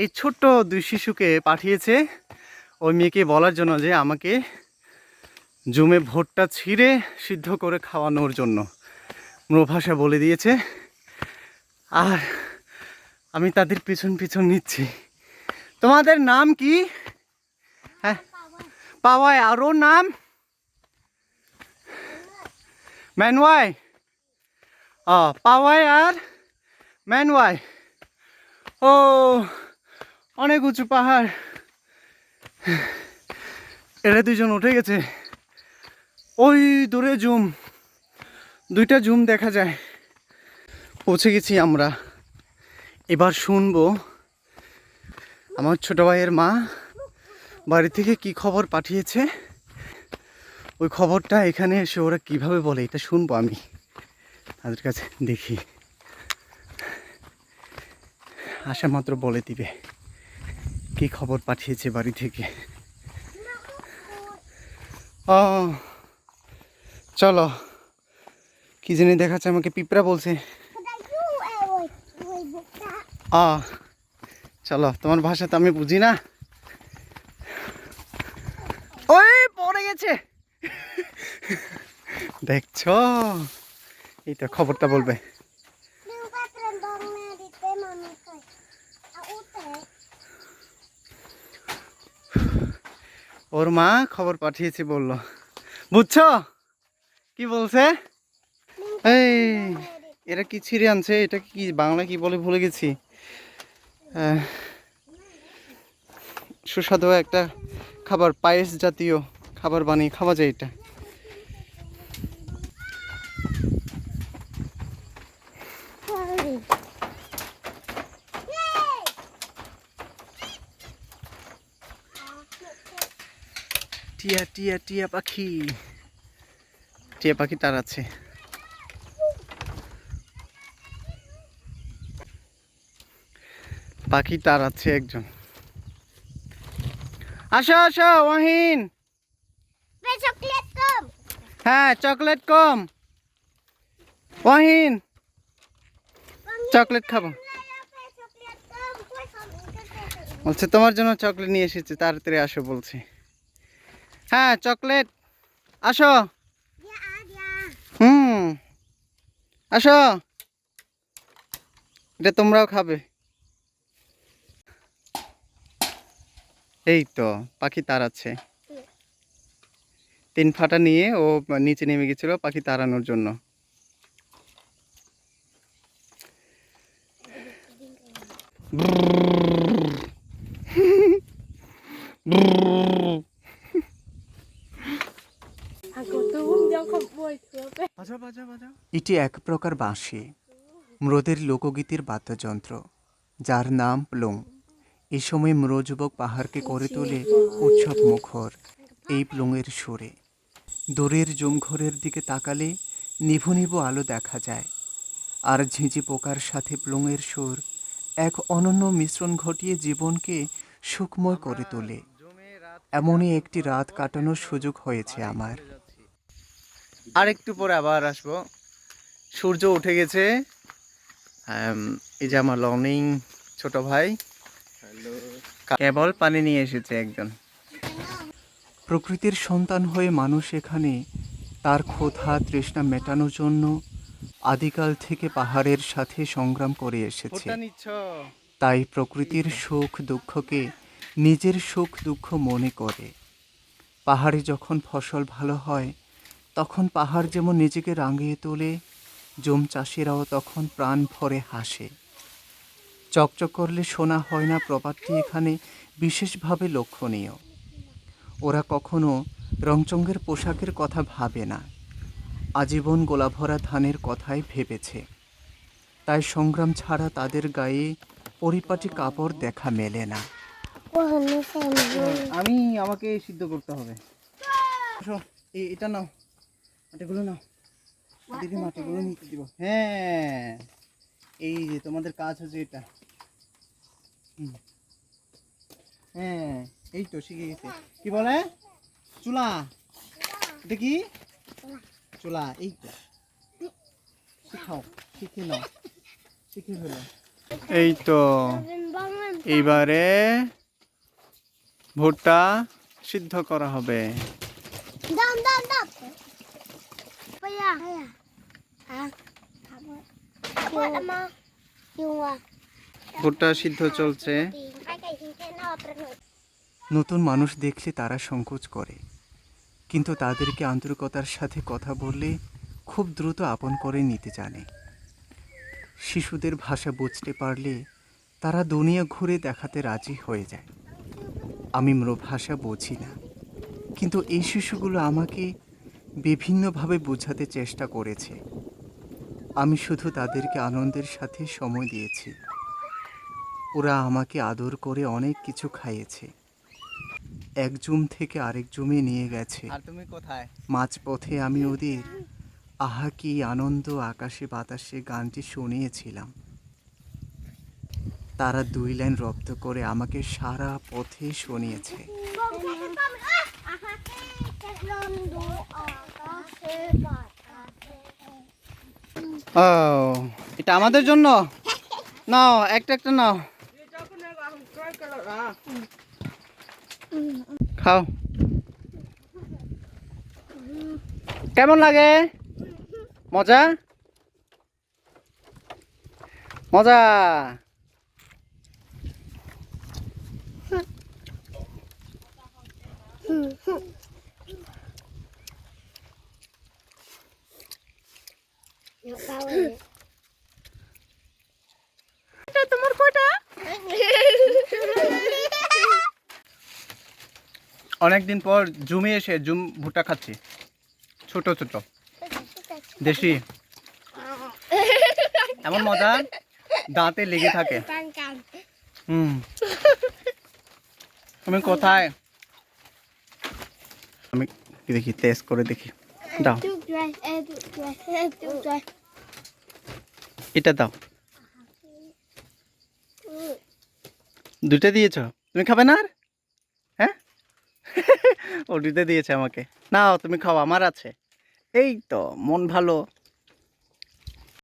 এই ছোট্ট দুই শিশুকে পাঠিয়েছে ওই মেয়েকে বলার জন্য যে আমাকে জুমে ভুট্টা ছিঁড়ে সিদ্ধ করে খাওয়ানোর জন্য ভাষা বলে দিয়েছে। আর আমি তাদের পিছন পিছন নিচ্ছি। তোমাদের নাম কি? হ্যাঁ, পাওয়াই। আর ওর নাম ম্যানওয়াই। পাওয়াই আর ম্যানওয়াই। ও অনেক উঁচু পাহাড়। এরা দুইজন উঠে গেছে। ওই দূরে জুম, দুইটা জুম দেখা যায়। পৌঁছে গেছি আমরা। এবার শুনবো আমার ছোট ভাইয়ের মা বাড়ি থেকে কি খবর পাঠিয়েছে। ওই খবরটা এখানে এসে ওরা কিভাবে বলে এটা শুনবো আমি তাদের কাছে। দেখি আসা মাত্র বলে দিবে কি খবর পাঠিয়েছে বাড়ি থেকে। ও চলো, কি জানি দেখাচ্ছে আমাকে, পিঁপড়া বলছে। চলো, তোমার ভাষা তো আমি বুঝি না। ওই পড়ে গেছে দেখছো, এইটা খবরটা বলবে। ওর মা খবর পাঠিয়েছে বললো, বুঝছো কি বলছে? এই এরা কি ছিঁড়ে আনছে, এটা কি বাংলা কি বলে ভুলে গেছি। সুস্বাদু একটা খাবার, পায়েস জাতীয় খাবার বানিয়ে খাওয়া যায় এটা। টিয়া টিয়া টিয়া পাখি, টিয়া পাখি তাড়াচ্ছে। পাখি তাড়াচ্ছে একজন। আসো আসো ওয়াহিন। হ্যাঁ চকলেট কম। ওয়াহিন চকলেট খাবো বলছে, তোমার জন্য চকলেট নিয়ে এসেছে, তাড়াতাড়ি আসো বলছে। হ্যাঁ চকলেট, আসো। আসো, এটা তোমরাও খাবে। এই তো পাখি তাড়াচ্ছে। 3 ফাটা নিয়ে ও নিচে নেমে গেছিল পাখি তাড়ানোর জন্য। এটি এক প্রকার বাঁশি, ম্রোদের লোকগীতির বাদ্যযন্ত্র, যার নাম প্লুং। এই সময় ম্রো যুবক পাহাড়কে করে তোলে উৎসব মুখর এই প্লুংয়ের সুরে। দূরের জুমঘরের দিকে তাকালে নিভু নিভু আলো দেখা যায়, আর ঝিঁঝি পোকার সাথে প্লুংয়ের সুর এক অনন্য মিশ্রণ ঘটিয়ে জীবনকে সুখময় করে তোলে। এমনই একটি রাত কাটানোর সুযোগ হয়েছে আমার। আর একটু পরে আবার আসবো। সূর্য উঠে গেছে। এই যে আমার লর্নিং ছোট ভাই কেবল পানি নিয়ে এসেছে একজন। প্রকৃতির সন্তান হয়ে মানুষ এখানে তার ক্ষুধা তৃষ্ণা মেটানোর জন্য আদিকাল থেকে পাহাড়ের সাথে সংগ্রাম করে এসেছে। তাই প্রকৃতির সুখ দুঃখকে নিজের সুখ দুঃখ মনে করে। পাহাড়ে যখন ফসল ভালো হয় তখন পাহাড় যেমন নিজেকে রাঙিয়ে তোলে, জুম চাষিরাও তখন প্রাণ ভরে হাসে। চকচক করলে শোনা হয় না প্রবাদটি এখানে বিশেষভাবে লক্ষণীয়। ওরা কখনো রংচঙ্গের পোশাকের কথা ভাবে না, আজীবন গোলাভরা ধানের কথাই ভেবেছে। তাই সংগ্রাম ছাড়া তাদের গায়ে পরিপাটি কাপড় দেখা মেলে না। আমাকে সিদ্ধ করতে হবে। এটা নাও, মাটিগুলো নাও দিদি, মাটিগুলো নিতে দিব। হ্যাঁ এই যে তোমাদের কাজ হচ্ছে এটা। হ্যাঁ এই তো শিখে গেছে। কি বলে চুলা? এটা কি চুলা? এই তো শিখাও, শিখে নাও, শিখে ফেলো। এই তো এইবারে ভুট্টা সিদ্ধ করা হবে। ভুট্টা সিদ্ধ চলছে। নতুন মানুষ দেখলে তারা সংকোচ করে, কিন্তু তাদেরকে আন্তরিকতার সাথে কথা বললে খুব দ্রুত আপন করে নিতে জানে। শিশুদের ভাষা বুঝতে পারলে তারা দুনিয়া ঘুরে দেখাতে রাজি হয়ে যায়। আমি ভাষা বুঝি না, কিন্তু এই শিশুগুলো আমাকে বিভিন্নভাবে বোঝাতে চেষ্টা করেছে। আমি শুধু তাদেরকে আনন্দের সাথে সময় দিয়েছি। ওরা আমাকে আদর করে অনেক কিছু খাইয়েছে। এক জুম থেকে আরেক জুমে নিয়ে গেছে। আর তুমি কোথায়? মাঝপথে আমি ওদের আহা কি আনন্দ আকাশে বাতাসে গানটি শুনিয়েছিলাম। তারা 2 লাইন রপ্ত করে আমাকে সারা পথে শুনিয়েছে। ও, এটা আমাদের জন্য নাও, একটা একটা নাও, খাও। কেমন লাগে? মজা মজা। তোমার কটা? অনেকদিন পর জুমে এসে জুম ভুট্টা খাচ্ছি, ছোট ছোট দেশি। এমন মজা, দাঁতে লেগে থাকে। তুমি কোথায়? আমি দেখি, টেস্ট করে দেখি। দাও, এটা দাও। দুটো দিয়েছ, তুমি খাবে না? আর হ্যাঁ, ও দুটো দিয়েছে আমাকে। নাও তুমি খাও, আমার আছে। এই তো মন ভালো।